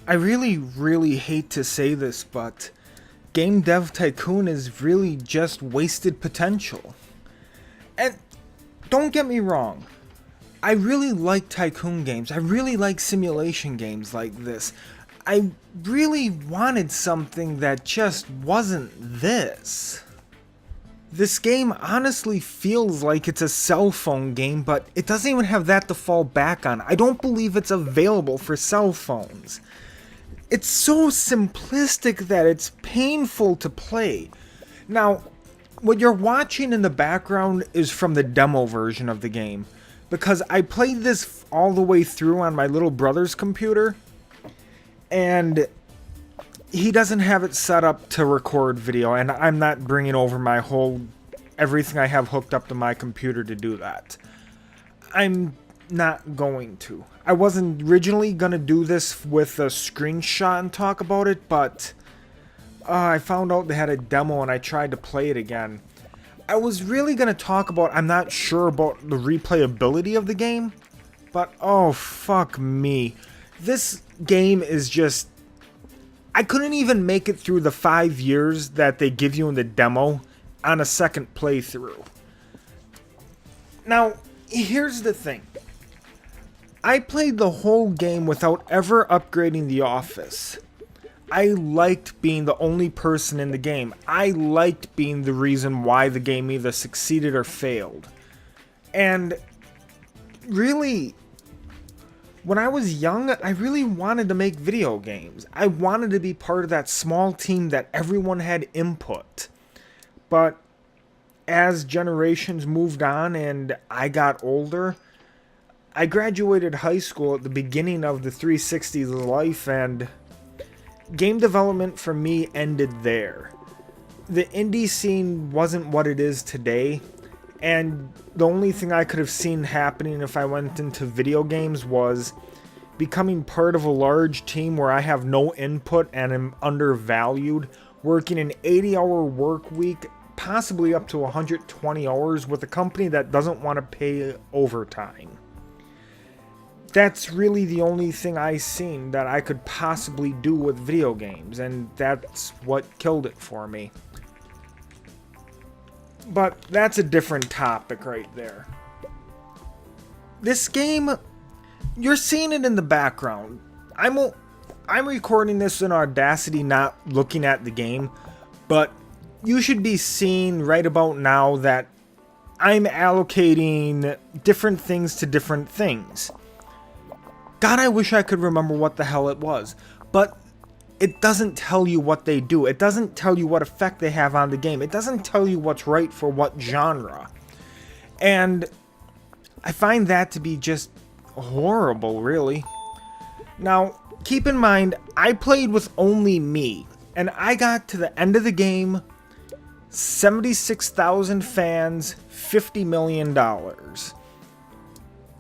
I really hate to say this, but Game Dev Tycoon is really just wasted potential. And don't get me wrong, I really like Tycoon games. I really like simulation games like this. I really wanted something that just wasn't this. This game honestly feels like it's a cell phone game, but it doesn't even have that to fall back on. I don't believe it's available for cell phones. It's so simplistic that it's painful to play. Now, what you're watching in the background is from the demo version of the game, because I played this all the way through on my little brother's computer, and he doesn't have it set up to record video, and I'm not bringing over my everything I have hooked up to my computer to do that. I'm not going to. I wasn't originally going to do this with a screenshot and talk about it, but I found out they had a demo and I tried to play it again. I was really going to talk about, I'm not sure about the replayability of the game, but oh fuck me. This game is just, I couldn't even make it through the 5 years that they give you in the demo on a second playthrough. Now, here's the thing. I played the whole game without ever upgrading the office. I liked being the only person in the game. I liked being the reason why the game either succeeded or failed. And really, when I was young, I really wanted to make video games. I wanted to be part of that small team that everyone had input. But as generations moved on and I got older, I graduated high school at the beginning of the 360's life, and game development for me ended there. The indie scene wasn't what it is today, and the only thing I could have seen happening if I went into video games was becoming part of a large team where I have no input and am undervalued, working an 80-hour work week, possibly up to 120 hours with a company that doesn't want to pay overtime. That's really the only thing I seen that I could possibly do with video games, and that's what killed it for me. But that's a different topic right there. This game, you're seeing it in the background. I'm recording this in Audacity, not looking at the game, but you should be seeing right about now that I'm allocating different things to different things. God, I wish I could remember what the hell it was, but it doesn't tell you what they do. It doesn't tell you what effect they have on the game. It doesn't tell you what's right for what genre. And I find that to be just horrible, really. Now, keep in mind, I played with only me, and I got to the end of the game, 76,000 fans, $50 million.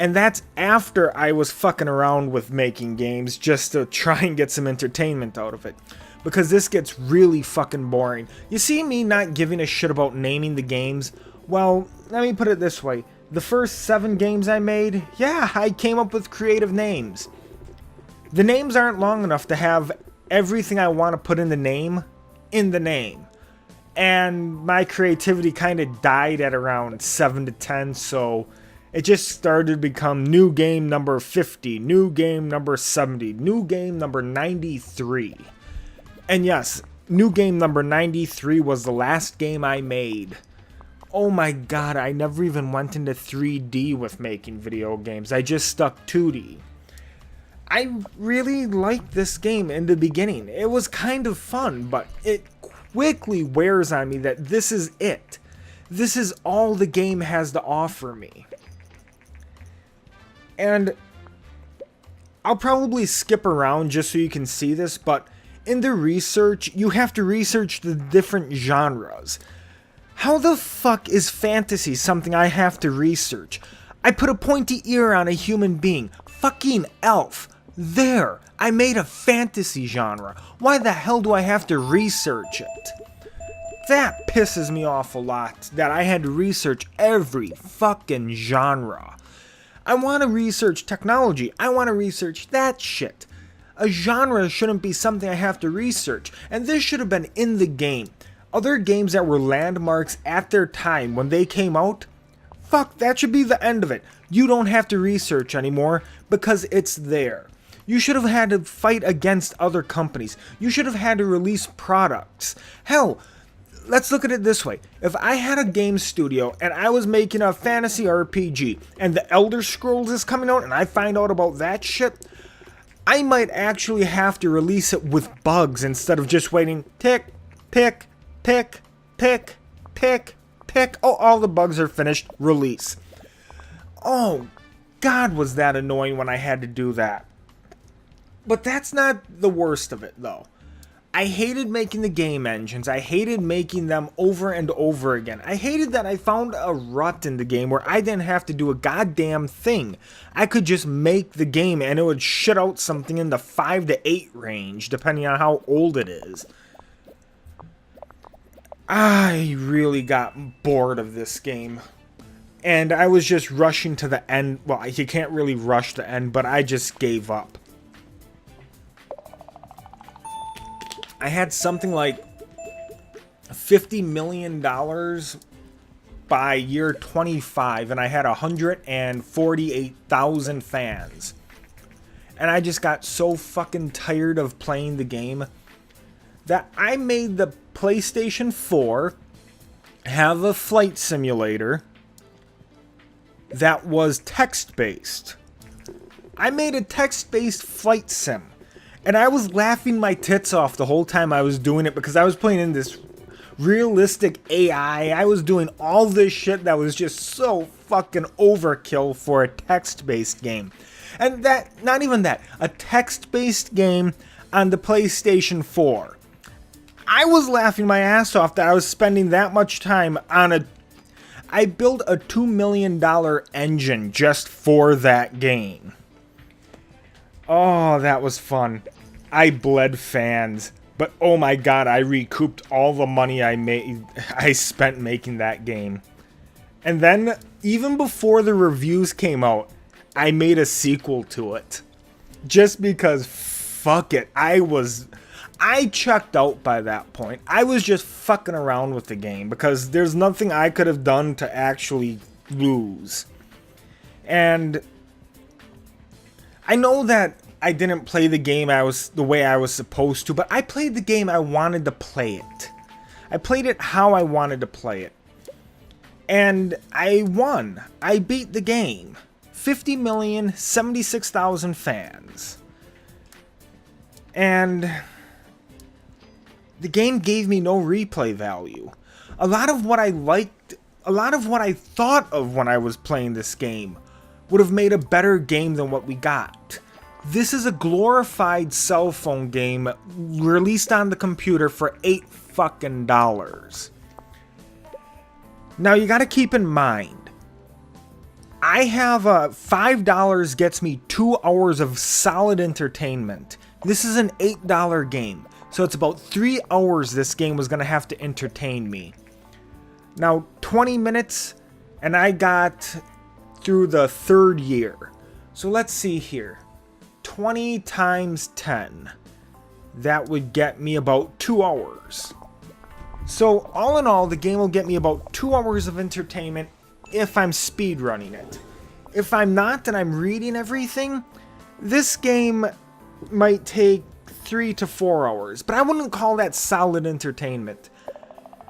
And that's after I was fucking around with making games just to try and get some entertainment out of it. Because this gets really fucking boring. You see me not giving a shit about naming the games? Well, let me put it this way. The first 7 games I made, yeah, I came up with creative names. The names aren't long enough to have everything I want to put in the name. And my creativity kind of died at around 7 to 10, so it just started to become new game number 50, new game number 70, new game number 93. And yes, new game number 93 was the last game I made. Oh my god, I never even went into 3D with making video games. I just stuck 2D. I really liked this game in the beginning. It was kind of fun, but it quickly wears on me that this is it. This is all the game has to offer me. And I'll probably skip around just so you can see this, but in the research, you have to research the different genres. How the fuck is fantasy something I have to research? I put a pointy ear on a human being. Fucking elf. There. I made a fantasy genre. Why the hell do I have to research it? That pisses me off a lot, that I had to research every fucking genre. I want to research technology. I want to research that shit. A genre shouldn't be something I have to research, and this should have been in the game. Other games that were landmarks at their time when they came out, fuck, that should be the end of it. You don't have to research anymore because it's there. You should have had to fight against other companies. You should have had to release products. Hell, let's look at it this way. If I had a game studio and I was making a fantasy RPG and the Elder Scrolls is coming out and I find out about that shit, I might actually have to release it with bugs instead of just waiting tick, tick, tick, tick, tick, tick. Oh, all the bugs are finished. Release. Oh, God, was that annoying when I had to do that. But that's not the worst of it, though. I hated making the game engines. I hated making them over and over again. I hated that I found a rut in the game where I didn't have to do a goddamn thing. I could just make the game and it would shit out something in the 5 to 8 range, depending on how old it is. I really got bored of this game. And I was just rushing to the end. Well, you can't really rush the end, but I just gave up. I had something like $50 million by year 25, and I had 148,000 fans. And I just got so fucking tired of playing the game that I made the PlayStation 4 have a flight simulator that was text-based. I made a text-based flight sim. And I was laughing my tits off the whole time I was doing it because I was playing in this realistic AI. I was doing all this shit that was just so fucking overkill for a text-based game. And that, not even that, a text-based game on the PlayStation 4. I was laughing my ass off that I was spending that much time on a... I built a $2 million engine just for that game. Oh, that was fun. I bled fans. But oh my god, I recouped all the money I spent making that game. And then, even before the reviews came out, I made a sequel to it. Just because, fuck it, I checked out by that point. I was just fucking around with the game because there's nothing I could have done to actually lose. And I know that I didn't play the game the way I was supposed to, but I played the game I wanted to play it. I played it how I wanted to play it. And I won. I beat the game. 50,076,000 fans. And the game gave me no replay value. A lot of what I thought of when I was playing this game would have made a better game than what we got. This is a glorified cell phone game released on the computer for $8 fucking. Now you gotta keep in mind, I have $5 gets me 2 hours of solid entertainment. This is an $8 game, so it's about 3 hours this game was gonna have to entertain me. Now 20 minutes, and I got through the 3rd year. So let's see here. 20 times 10. That would get me about 2 hours. So all in all, the game will get me about 2 hours of entertainment if I'm speedrunning it. If I'm not and I'm reading everything, this game might take 3 to 4 hours. But I wouldn't call that solid entertainment.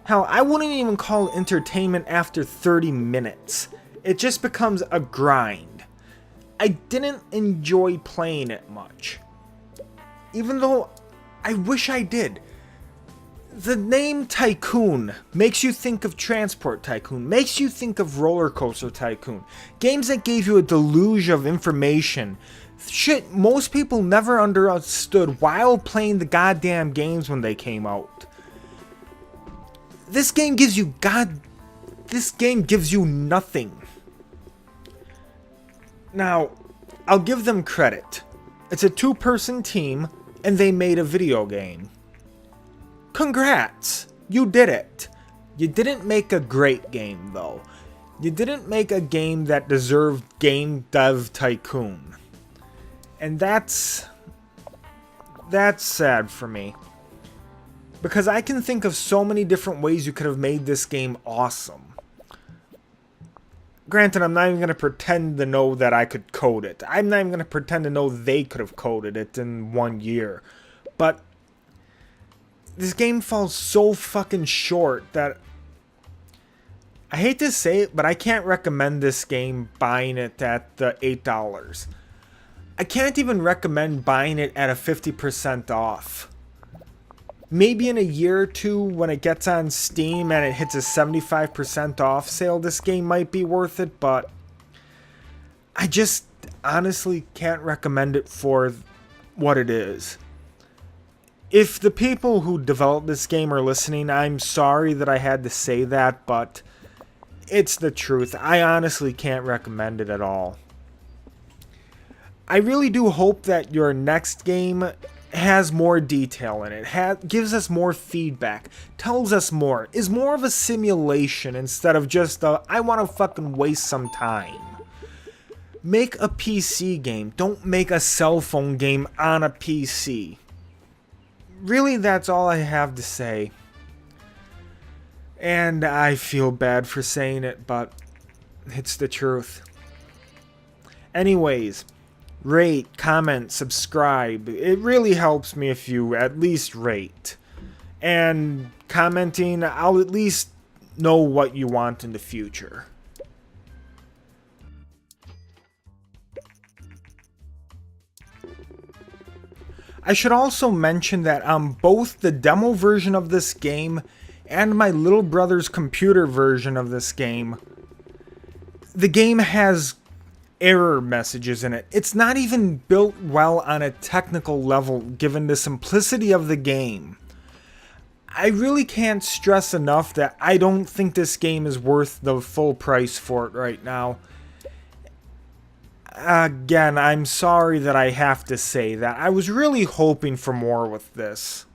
Hell, I wouldn't even call it entertainment after 30 minutes. It just becomes a grind. I didn't enjoy playing it much. Even though I wish I did. The name Tycoon makes you think of Transport Tycoon, makes you think of Roller Coaster Tycoon. Games that gave you a deluge of information. Shit most people never understood while playing the goddamn games when they came out. This game gives you nothing. Now, I'll give them credit. It's a 2-person team, and they made a video game. Congrats! You did it! You didn't make a great game, though. You didn't make a game that deserved Game Dev Tycoon. And that's That's sad for me. Because I can think of so many different ways you could have made this game awesome. Granted, I'm not even going to pretend to know that I could code it. I'm not even going to pretend to know they could have coded it in 1 year. But this game falls so fucking short that I hate to say it, but I can't recommend this game buying it at the $8. I can't even recommend buying it at a 50% off. Maybe in a year or two when it gets on Steam and it hits a 75% off sale, this game might be worth it, but I just honestly can't recommend it for what it is. If the people who developed this game are listening, I'm sorry that I had to say that, but it's the truth. I honestly can't recommend it at all. I really do hope that your next game has more detail in it, gives us more feedback, tells us more, is more of a simulation instead of just a, I want to fucking waste some time. Make a PC game. Don't make a cell phone game on a PC. Really, that's all I have to say. And I feel bad for saying it, but it's the truth. Anyways, rate, comment, subscribe. It really helps me if you at least rate. And commenting, I'll at least know what you want in the future. I should also mention that on both the demo version of this game and my little brother's computer version of this game, the game has error messages in it. It's not even built well on a technical level given the simplicity of the game. I really can't stress enough that I don't think this game is worth the full price for it right now. Again, I'm sorry that I have to say that. I was really hoping for more with this.